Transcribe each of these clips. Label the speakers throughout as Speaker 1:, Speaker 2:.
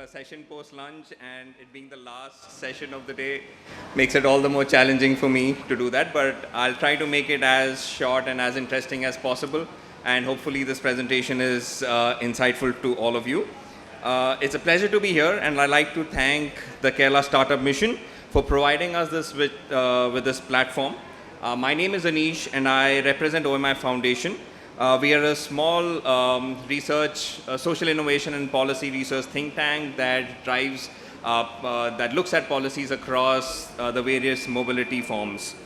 Speaker 1: session post-lunch, and it being the last session of the day makes it all the more challenging for me to do that, but I'll try to make it as short and as interesting as possible, and hopefully this presentation is insightful to all of you. It's a pleasure to be here, and I'd like to thank the Kerala Startup Mission for providing us this with this platform. My name is Anish, and I represent OMI Foundation. We are a small research, social innovation and policy research think tank that drives, that looks at policies across the various mobility forms.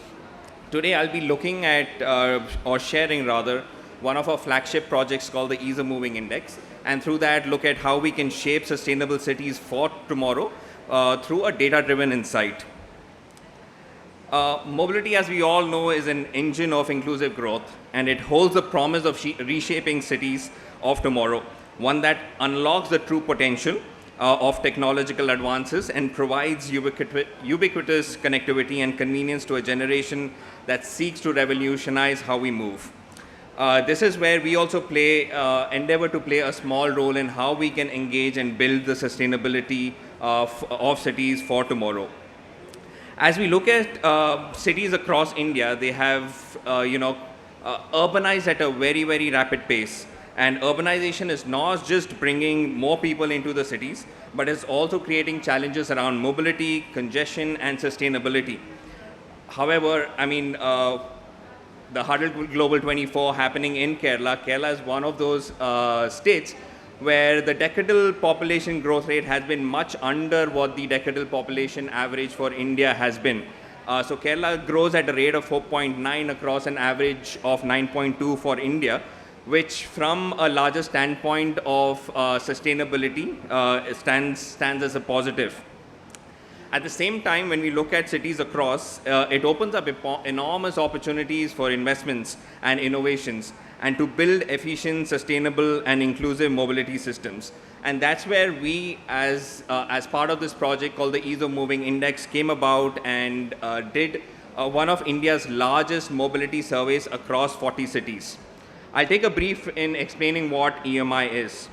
Speaker 1: Today I'll be looking at, or sharing rather, one of our flagship projects called the Ease of Moving Index, and through that look at how we can shape sustainable cities for tomorrow through a data-driven insight. Mobility, as we all know, is an engine of inclusive growth, and it holds the promise of reshaping cities of tomorrow, one that unlocks the true potential of technological advances and provides ubiquitous connectivity and convenience to a generation that seeks to revolutionize how we move. This is where we also endeavor to play a small role in how we can engage and build the sustainability of cities for tomorrow. As we look at cities across India, they have, urbanized at a very, very rapid pace. And urbanization is not just bringing more people into the cities, but it's also creating challenges around mobility, congestion, and sustainability. However, the Huddle Global 24 happening in Kerala. Kerala is one of those states where the decadal population growth rate has been much under what the decadal population average for India has been. So Kerala grows at a rate of 4.9 across an average of 9.2 for India, which from a larger standpoint of sustainability stands as a positive. At the same time, when we look at cities across, it opens up enormous opportunities for investments and innovations, and to build efficient, sustainable, and inclusive mobility systems. And that's where we, as part of this project called the Ease of Moving Index, came about and did one of India's largest mobility surveys across 40 cities. I'll take a brief in explaining what EMI is.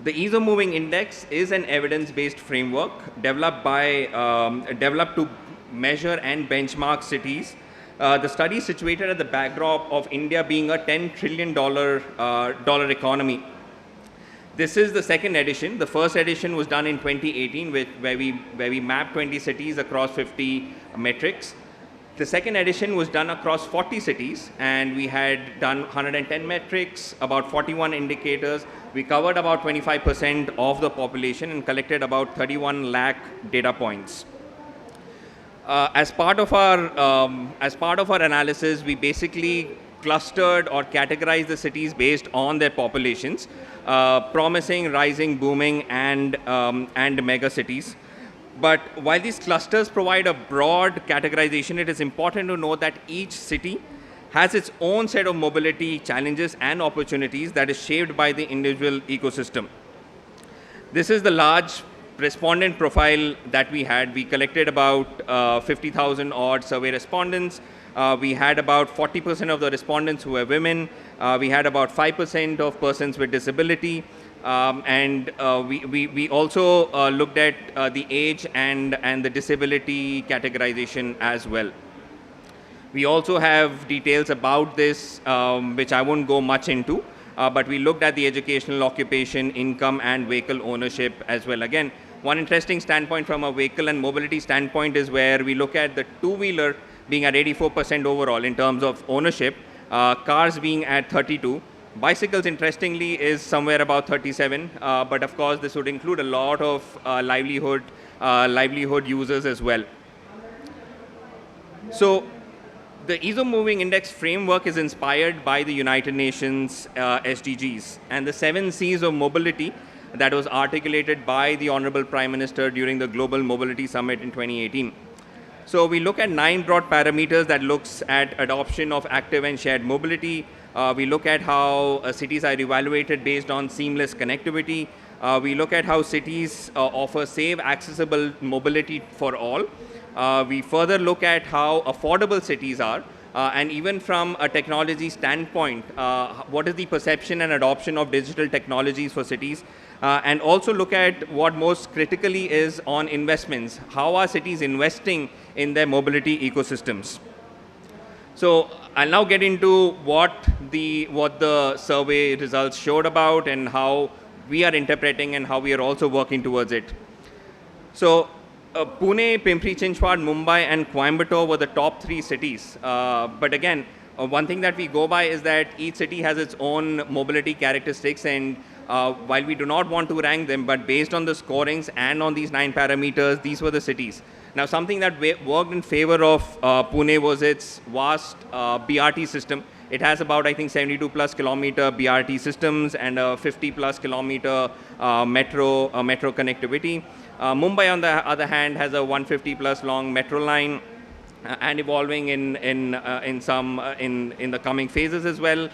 Speaker 1: The Ease of Moving Index is an evidence-based framework developed to measure and benchmark cities. The study is situated at the backdrop of India being a $10 trillion economy. This is the second edition. The first edition was done in 2018, where we mapped 20 cities across 50 metrics. The second edition was done across 40 cities, and we had done 110 metrics, about 41 indicators. We covered about 25% of the population and collected about 31 lakh data points. As part of our analysis, we basically clustered or categorized the cities based on their populations, promising, rising, booming, and mega cities. But while these clusters provide a broad categorization, it is important to note that each city has its own set of mobility challenges and opportunities that is shaped by the individual ecosystem. This is the large respondent profile that we had. We collected about 50,000 odd survey respondents. We had about 40% of the respondents who were women. We had about 5% of persons with disability. We also looked at the age and the disability categorization as well. We also have details about this, which I won't go much into, but we looked at the educational, occupation, income, and vehicle ownership as well. Again, one interesting standpoint from a vehicle and mobility standpoint is where we look at the two-wheeler being at 84% overall in terms of ownership, cars being at 32%. Bicycles, interestingly, is somewhere about 37, but of course this would include a lot of livelihood users as well. So the Ease of Moving Index framework is inspired by the United Nations SDGs and the 7 Cs of mobility that was articulated by the Honorable Prime Minister during the Global Mobility Summit in 2018. So we look at 9 broad parameters that looks at adoption of active and shared mobility. We look at how cities are evaluated based on seamless connectivity. We look at how cities offer safe, accessible mobility for all. We further look at how affordable cities are And even from a technology standpoint, what is the perception and adoption of digital technologies for cities? And also look at what most critically is on investments. How are cities investing in their mobility ecosystems? So I'll now get into what the survey results showed about and how we are interpreting and how we are also working towards it. So Pune, Pimpri Chinchwad, Mumbai, and Coimbatore were the top 3 cities. But again, one thing that we go by is that each city has its own mobility characteristics, and while we do not want to rank them, but based on the scorings and on these 9 parameters, these were the cities. Now, something that worked in favor of Pune was its vast BRT system. It has about, I think, 72 plus kilometer BRT systems and a 50 plus kilometer metro connectivity. Mumbai, on the other hand, has a 150 plus long metro line and evolving in the coming phases as well.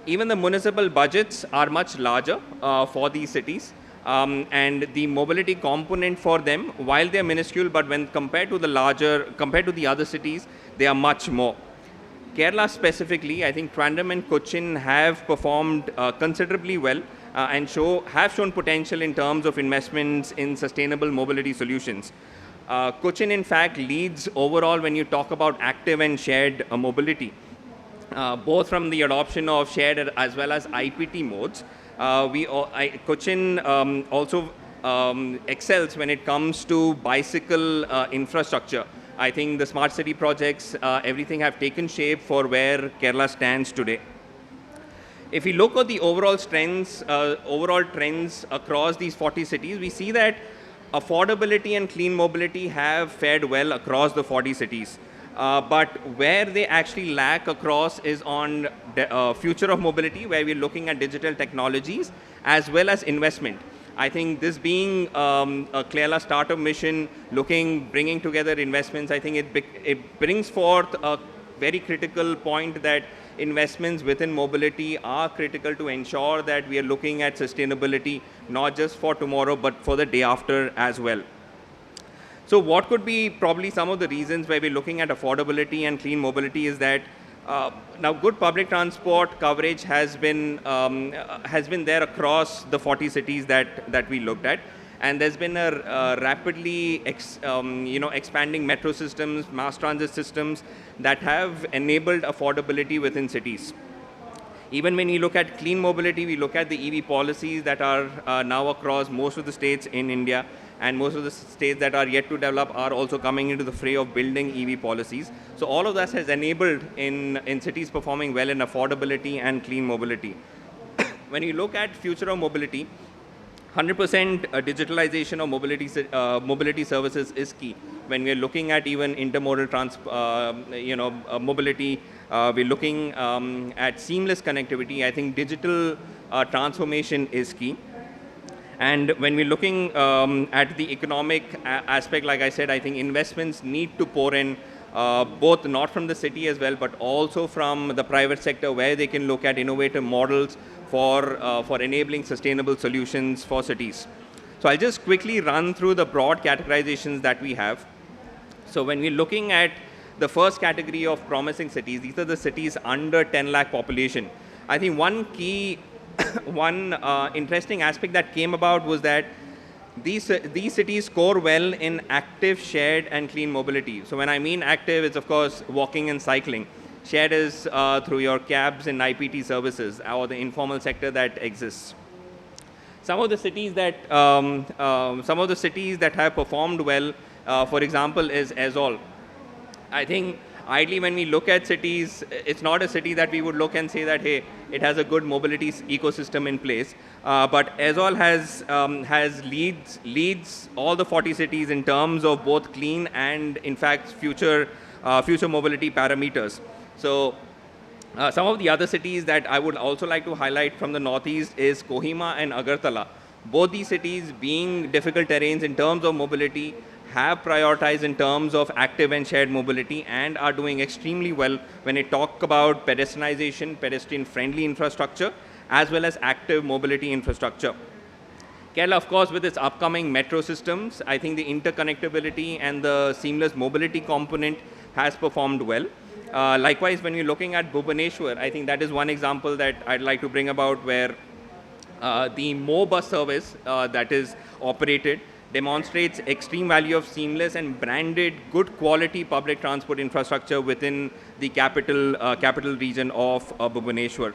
Speaker 1: Even the municipal budgets are much larger for these cities. And the mobility component for them, while they are minuscule, but when compared to the other cities, they are much more. Kerala specifically, I think Trivandrum and Cochin have performed considerably well and have shown potential in terms of investments in sustainable mobility solutions. Cochin, in fact, leads overall when you talk about active and shared mobility, both from the adoption of shared as well as IPT modes. Cochin also excels when it comes to bicycle infrastructure. I think the smart city projects, everything have taken shape for where Kerala stands today. If we look at the overall trends across these 40 cities, we see that affordability and clean mobility have fared well across the 40 cities. But where they actually lack across is on future of mobility, where we're looking at digital technologies as well as investment. I think this being a Kerala startup mission, bringing together investments, I think it brings forth a very critical point that investments within mobility are critical to ensure that we are looking at sustainability, not just for tomorrow, but for the day after as well. So what could be probably some of the reasons where we're looking at affordability and clean mobility is that now good public transport coverage has been there across the 40 cities that we looked at, and there's been a rapidly expanding metro systems, mass transit systems that have enabled affordability within cities. Even when we look at clean mobility, we look at the EV policies that are now across most of the states in India, and most of the states that are yet to develop are also coming into the fray of building EV policies. So all of that has enabled in cities performing well in affordability and clean mobility. When you look at future of mobility, 100% digitalization of mobility services is key. When we're looking at even intermodal mobility, we're looking at seamless connectivity. I think digital transformation is key. And when we're looking at the economic aspect, like I said, I think investments need to pour in, both not from the city as well, but also from the private sector, where they can look at innovative models for enabling sustainable solutions for cities. So I'll just quickly run through the broad categorizations that we have. So when we're looking at the first category of promising cities, these are the cities under 10 lakh population. I think one interesting aspect that came about was that these cities score well in active, shared, and clean mobility. So when I mean active, it's of course walking and cycling. Shared is through your cabs and IPT services or the informal sector that exists. Some of the cities that have performed well, for example, is Aizol. I think ideally, when we look at cities, it's not a city that we would look and say that, hey, it has a good mobility ecosystem in place. But Aizol leads all the 40 cities in terms of both clean and, in fact, future mobility parameters. So some of the other cities that I would also like to highlight from the Northeast is Kohima and Agartala. Both these cities, being difficult terrains in terms of mobility, have prioritized in terms of active and shared mobility and are doing extremely well when we talk about pedestrianization, pedestrian-friendly infrastructure, as well as active mobility infrastructure. Kerala, of course, with its upcoming metro systems, I think the interconnectability and the seamless mobility component has performed well. Likewise, when you're looking at Bhubaneswar, I think that is one example that I'd like to bring about where the Mo bus service that is operated demonstrates extreme value of seamless and branded good quality public transport infrastructure within the capital region of Bhubaneswar.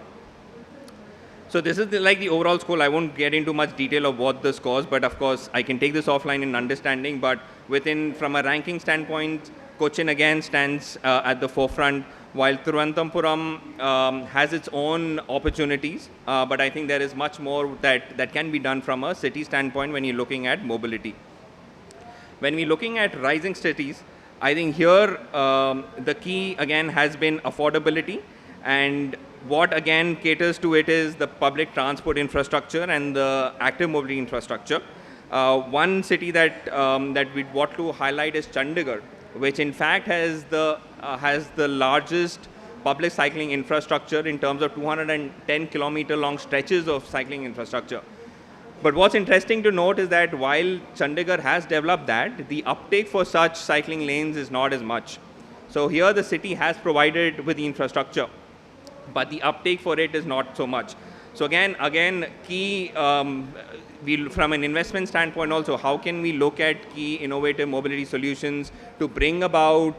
Speaker 1: So this is like the overall score. I won't get into much detail of what the scores, but of course I can take this offline in understanding. But from a ranking standpoint, Cochin again stands at the forefront, while Thiruvananthapuram has its own opportunities. But I think there is much more that can be done from a city standpoint when you're looking at mobility. When we're looking at rising cities, I think here the key again has been affordability, and what again caters to it is the public transport infrastructure and the active mobility infrastructure. One city that we'd want to highlight is Chandigarh, which in fact has the largest public cycling infrastructure in terms of 210 kilometer long stretches of cycling infrastructure. But what's interesting to note is that while Chandigarh has developed that, the uptake for such cycling lanes is not as much. So here the city has provided with the infrastructure, but the uptake for it is not so much. So again, key, from an investment standpoint also, how can we look at key innovative mobility solutions to bring about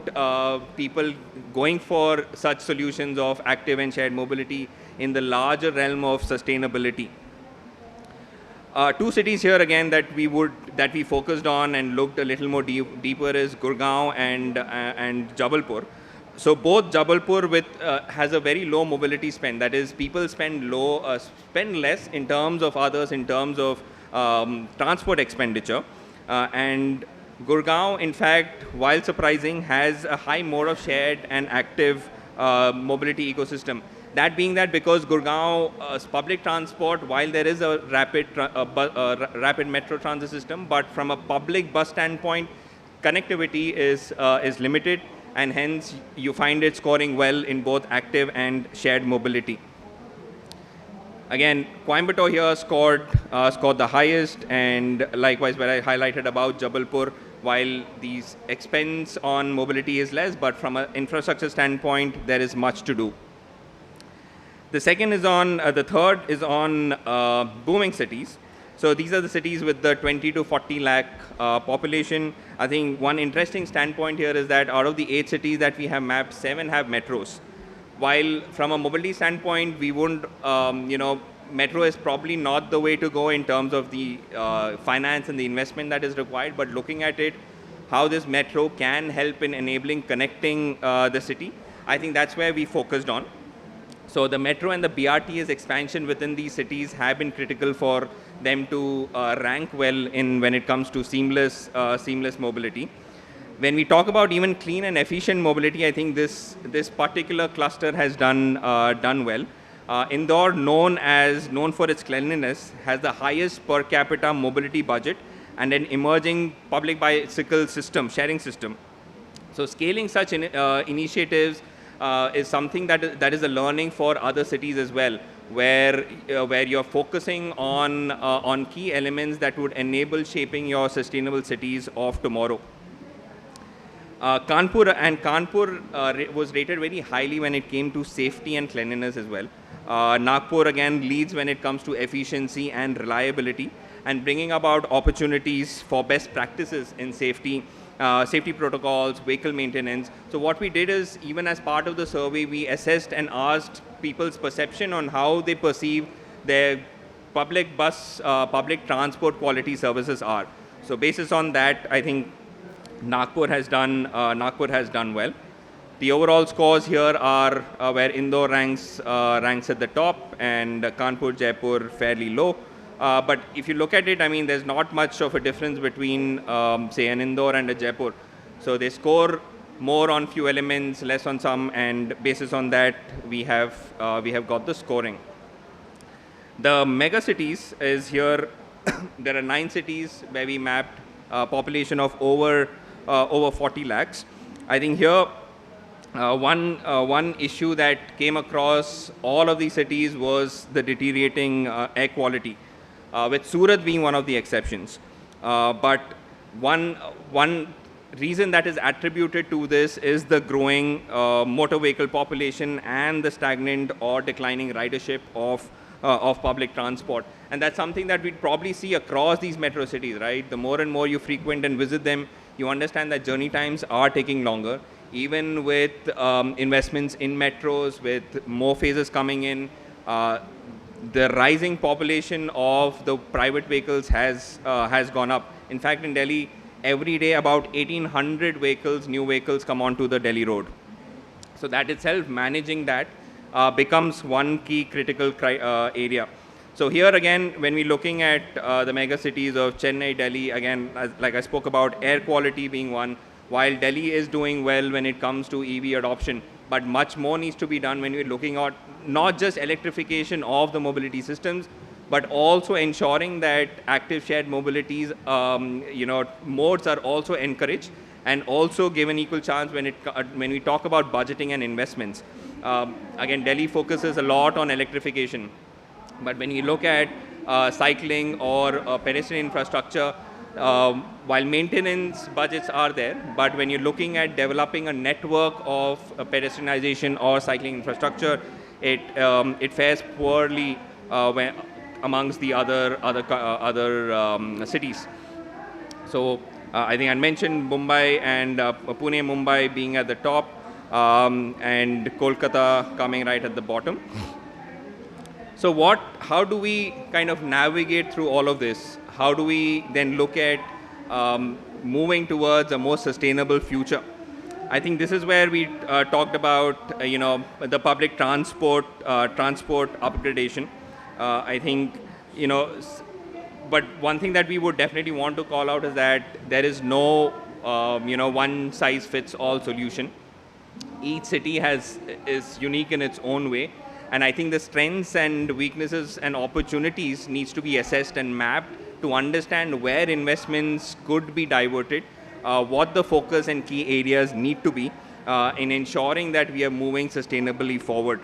Speaker 1: people going for such solutions of active and shared mobility in the larger realm of sustainability. Two cities here again that we focused on and looked a little more deeper is Gurgaon and Jabalpur. So both Jabalpur has a very low mobility spend. That is, people spend less in terms of others, in terms of transport expenditure. And Gurgaon, in fact, while surprising, has a high mode of shared and active mobility ecosystem. That being that because Gurgaon's public transport, while there is a rapid metro transit system, but from a public bus standpoint, connectivity is limited, and hence you find it scoring well in both active and shared mobility. Again, Coimbatore here scored the highest, and likewise where I highlighted about Jabalpur, while the expense on mobility is less, but from an infrastructure standpoint, there is much to do. The third is on booming cities. So these are the cities with the 20 to 40 lakh population. I think one interesting standpoint here is that out of the 8 cities that we have mapped, 7 have metros. While from a mobility standpoint, we wouldn't, metro is probably not the way to go in terms of the finance and the investment that is required, but looking at it, how this metro can help in enabling connecting the city, I think that's where we focused on. So the metro and the BRT's expansion within these cities have been critical for them to rank well when it comes to seamless mobility. When we talk about even clean and efficient mobility, I think this particular cluster has done well. Indore, known for its cleanliness, has the highest per capita mobility budget and an emerging public bicycle sharing system. So scaling such initiatives is something that is a learning for other cities as well, where you're focusing on key elements that would enable shaping your sustainable cities of tomorrow. Kanpur was rated very highly when it came to safety and cleanliness as well. Nagpur again leads when it comes to efficiency and reliability, and bringing about opportunities for best practices in safety protocols, vehicle maintenance. So what we did is, even as part of the survey, we assessed and asked people's perception on how they perceive their public transport quality services are. So basis on that, I think Nagpur has done well. The overall scores here are where Indore ranks at the top, and Kanpur, Jaipur fairly low. But if you look at it, I mean, there's not much of a difference between, say, an Indore and a Jaipur. So they score more on few elements, less on some, and basis on that, we have got the scoring. The mega cities is here. There are 9 cities where we mapped a population of over 40 lakhs. I think here, one issue that came across all of these cities was the deteriorating air quality, with Surat being one of the exceptions. But one reason that is attributed to this is the growing motor vehicle population and the stagnant or declining ridership of public transport. And that's something that we'd probably see across these metro cities, right? The more and more you frequent and visit them, you understand that journey times are taking longer. Even with investments in metros, with more phases coming in, the rising population of the private vehicles has gone up. In fact, in Delhi, every day about 1,800 vehicles, new vehicles come onto the Delhi road. So that itself, managing that becomes one key critical area. So here again, when we're looking at the mega cities of Chennai, Delhi, again, like I spoke about, air quality being one, while Delhi is doing well when it comes to EV adoption, but much more needs to be done when we're looking at not just electrification of the mobility systems, but also ensuring that active shared mobilities, modes are also encouraged and also given equal chance when we talk about budgeting and investments. Again, Delhi focuses a lot on electrification, but when you look at cycling or pedestrian infrastructure, while maintenance budgets are there, but when you're looking at developing a network of pedestrianization or cycling infrastructure, it fares poorly amongst the other cities. So I think I mentioned Mumbai and Pune, Mumbai being at the top, and Kolkata coming right at the bottom. So how do we kind of navigate through all of this? How do we then look at moving towards a more sustainable future? I think this is where we talked about, the public transport upgradation. I think, but one thing that we would definitely want to call out is that there is no, one size fits all solution. Each city is unique in its own way. And I think the strengths and weaknesses and opportunities needs to be assessed and mapped to understand where investments could be diverted, what the focus and key areas need to be in ensuring that we are moving sustainably forward.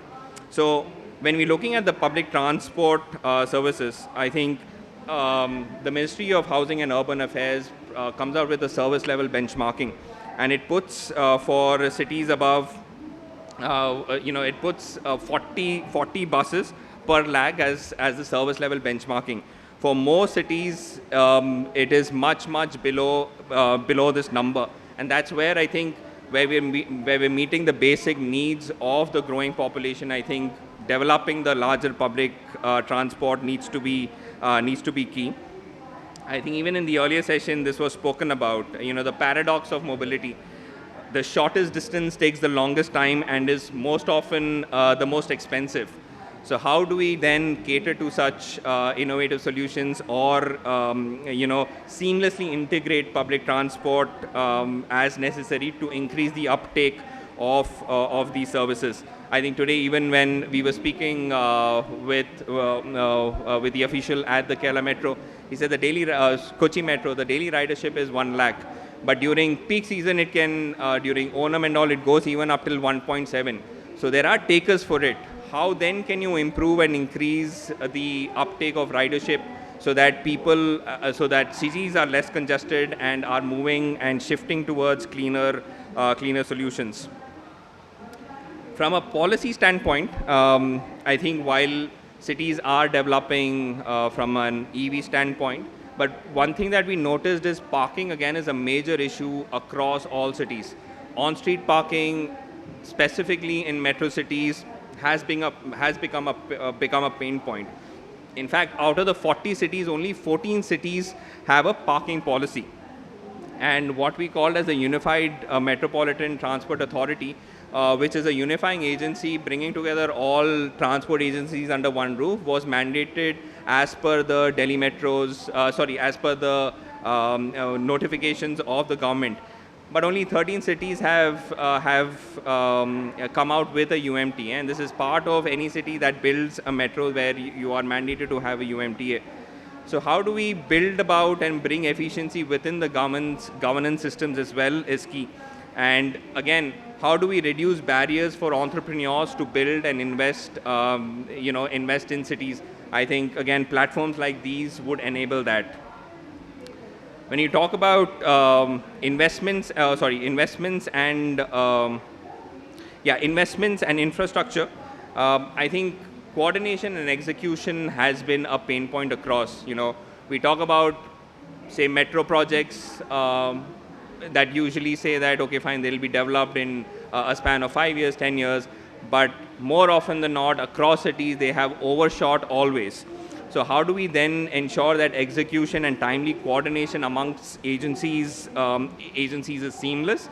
Speaker 1: So when we're looking at the public transport services, I think the Ministry of Housing and Urban Affairs comes out with a service level benchmarking, and it puts for cities above, it puts 40 buses per lakh as the service level benchmarking. For more cities, it is much below this number, and that's where I think where we're meeting the basic needs of the growing population. I think developing the larger public transport needs to be key. I think even in the earlier session, this was spoken about. The paradox of mobility. The shortest distance takes the longest time and is most often the most expensive. So how do we then cater to such innovative solutions or seamlessly integrate public transport as necessary to increase the uptake of these services? I think today, even when we were speaking with the official at the Kerala Metro, he said the daily Kochi Metro, the daily ridership is 1 lakh. But during peak season, it can, during Onam and all, it goes even up till 1.7. So there are takers for it. How then can you improve and increase the uptake of ridership so that so that cities are less congested and are moving and shifting towards cleaner solutions? From a policy standpoint, I think while cities are developing from an EV standpoint, but one thing that we noticed is parking again is a major issue across all cities. On-street parking, specifically in metro cities, has become a pain point. In fact, out of the 40 cities, only 14 cities have a parking policy. And what we called as a Unified Metropolitan Transport Authority, which is a unifying agency bringing together all transport agencies under one roof, was mandated as per the Delhi Metro's, as per the notifications of the government. But only 13 cities have come out with a UMTA, and this is part of any city that builds a metro where you are mandated to have a UMTA. So how do we build about and bring efficiency within the governance systems as well is key. And again, how do we reduce barriers for entrepreneurs to build and invest in cities? I think, again, platforms like these would enable that. When you talk about investments and investments and infrastructure, I think coordination and execution has been a pain point across. We talk about, say, metro projects that usually say that, okay, fine, they'll be developed in a span of 5 years, 10 years, but more often than not, across cities, they have overshot always. So how do we then ensure that execution and timely coordination amongst agencies is seamless?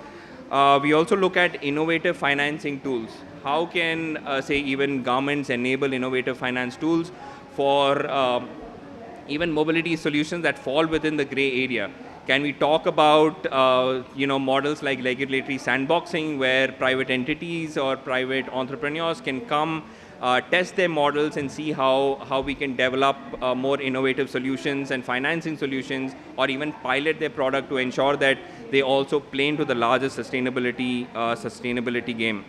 Speaker 1: We also look at innovative financing tools. How can, say, even governments enable innovative finance tools for even mobility solutions that fall within the gray area? Can we talk about models like regulatory sandboxing, where private entities or private entrepreneurs can come, test their models and see how we can develop more innovative solutions and financing solutions, or even pilot their product to ensure that they also play into the larger sustainability game.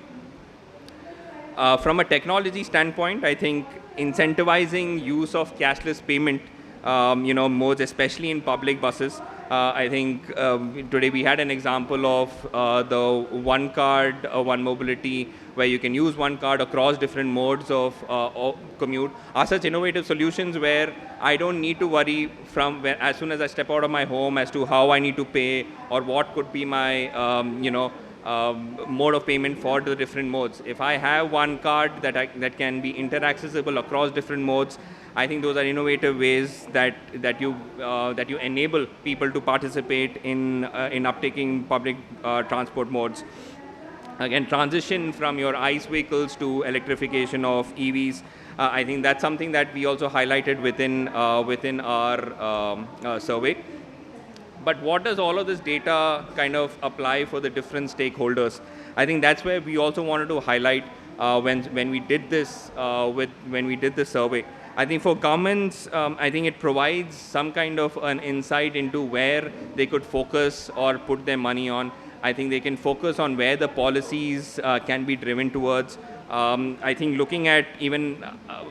Speaker 1: From a technology standpoint, I think incentivizing use of cashless payment modes, especially in public buses. I think today we had an example of the one card, one mobility, where you can use one card across different modes of commute, are such innovative solutions where I don't need to worry from as soon as I step out of my home as to how I need to pay or what could be my mode of payment for the different modes. If I have one card that can be interaccessible across different modes, I think those are innovative ways that you enable people to participate in uptaking public transport modes. Again, transition from your ICE vehicles to electrification of EVs. I think that's something that we also highlighted within our survey. But what does all of this data kind of apply for the different stakeholders? I think that's where we also wanted to highlight when we did this survey. I think for governments, I think it provides some kind of an insight into where they could focus or put their money on. I think they can focus on where the policies can be driven towards. I think looking at even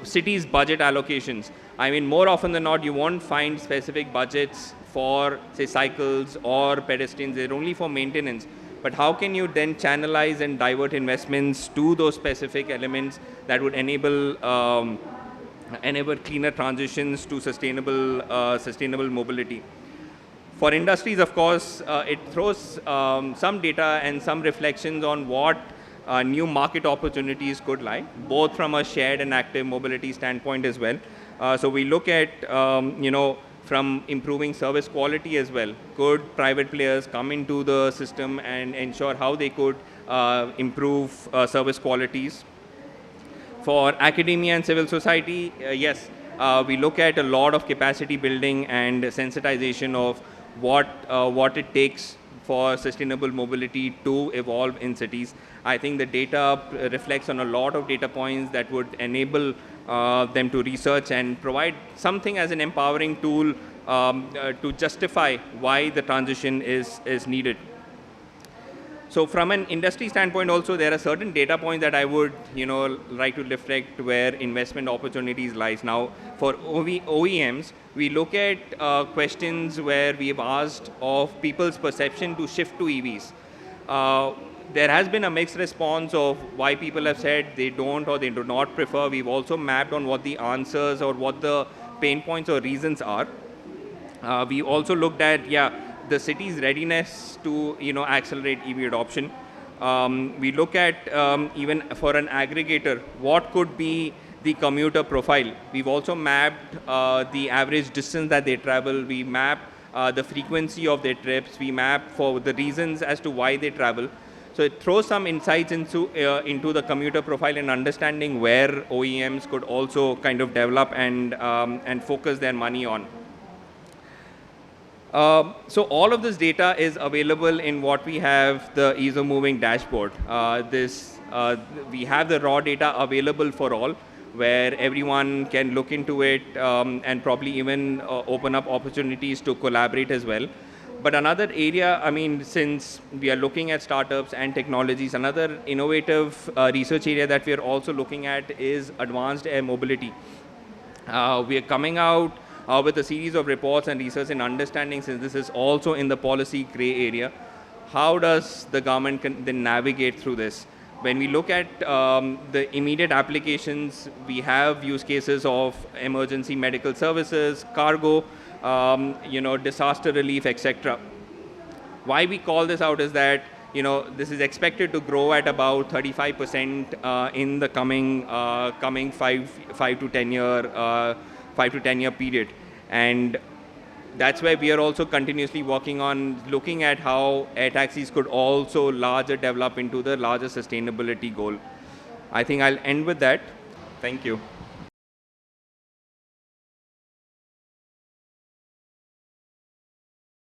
Speaker 1: cities' budget allocations, I mean, more often than not, you won't find specific budgets for, say, cycles or pedestrians. They're only for maintenance. But how can you then channelize and divert investments to those specific elements that would enable cleaner transitions to sustainable mobility? For industries, of course, it throws some data and some reflections on what new market opportunities could lie, both from a shared and active mobility standpoint as well. So we look at, from improving service quality as well. Could private players come into the system and ensure how they could improve service qualities? For academia and civil society, yes, we look at a lot of capacity building and sensitization of what it takes for sustainable mobility to evolve in cities. I think the data reflects on a lot of data points that would enable them to research and provide something as an empowering tool to justify why the transition is needed. So from an industry standpoint also, there are certain data points that I would like to reflect where investment opportunities lies. Now, for OEMs, we look at questions where we have asked of people's perception to shift to EVs. There has been a mixed response of why people have said they don't or they do not prefer. We've also mapped on what the answers or what the pain points or reasons are. We also looked at, the city's readiness to accelerate EV adoption. We look at even for an aggregator, what could be the commuter profile. We've also mapped the average distance that they travel. We map the frequency of their trips. We map for the reasons as to why they travel. So it throws some insights into the commuter profile and understanding where OEMs could also kind of develop and focus their money on. So all of this data is available in what we have, the ease of moving dashboard. We have the raw data available for all, where everyone can look into it and probably even open up opportunities to collaborate as well. But another area, I mean, since we are looking at startups and technologies, another innovative research area that we are also looking at is advanced air mobility. We are coming out with a series of reports and research and understanding, since this is also in the policy gray area, how does the government then navigate through this? When we look at the immediate applications, we have use cases of emergency medical services, cargo, disaster relief, etc. Why we call this out is that this is expected to grow at about 35% in the coming 5 to 10 year period, and that's why we are also continuously working on looking at how air taxis could also larger develop into the larger sustainability goal. I think I'll end with that. Thank you.